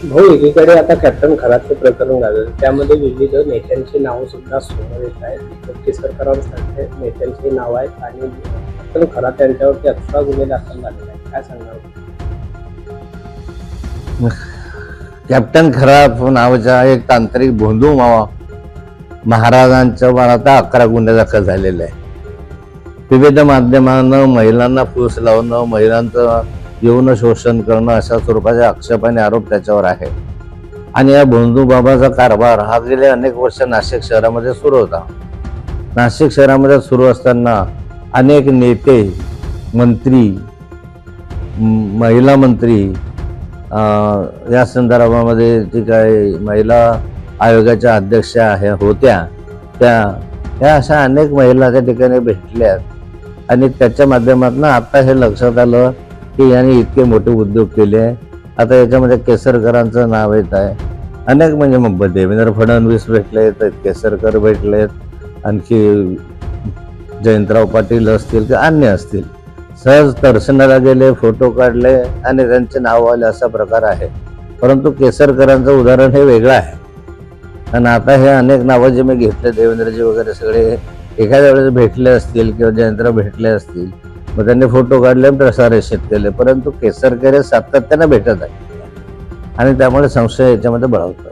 भाऊ, एकीकडे आता कॅप्टन खराचे प्रकरण झालं, त्यामध्ये विविध नेत्यांची नावं सुद्धा समोर येत आहेत. केसरकरांसारखे नेत्यांची नाव आहेत आणि कॅप्टन खरात यांच्यावरती 18 गुन्हे दाखल झालेले आहेत. काय सांगणार? कॅप्टन खराब नावाचा एक तांत्रिक भोंदू मावा महाराजांच्या आता 11 गुन्हे दाखल झालेले आहे. विविध माध्यमांना महिलांना फूस लावणं, महिलांचं यौन शोषण करणं अशा स्वरूपाचे आक्षेप आणि आरोप त्याच्यावर आहे. आणि या भोंदू बाबाचा कारभार हा गेले अनेक वर्ष नाशिक शहरामध्ये सुरू होता. नाशिक शहरामध्ये सुरू असताना अनेक नेते, मंत्री, महिला मंत्री, या संदर्भामध्ये जी काही महिला आयोगाच्या अध्यक्षा होत्या त्या अशा अनेक महिला त्या ठिकाणी भेटल्यात. आणि त्याच्या माध्यमातून आता हे लक्षात आलं की यांनी इतके मोठे उद्योग केले आहे. आता याच्यामध्ये केसरकरांचं नाव येत आहे. अनेक म्हणजे मग देवेंद्र फडणवीस भेटलेत, केसरकर भेटलेत, आणखी जयंतराव पाटील असतील किंवा अन्य असतील. सहज दर्शनाला गेले, फोटो काढले आणि त्यांचे नाव आले, असा प्रकार आहे. परंतु केसरकरांचं उदाहरण हे वेगळं आहे. आणि आता हे अनेक नावं जे मी घेतले, देवेंद्रजी वगैरे सगळे एखाद्या वेळेस भेटले असतील किंवा जयंतराव भेटले असतील, मग त्यांनी फोटो काढले, प्रसारित केले. परंतु केसरकर सातत्याने भेटत आहे आणि त्यामुळे संशय याच्यामध्ये बळावतो.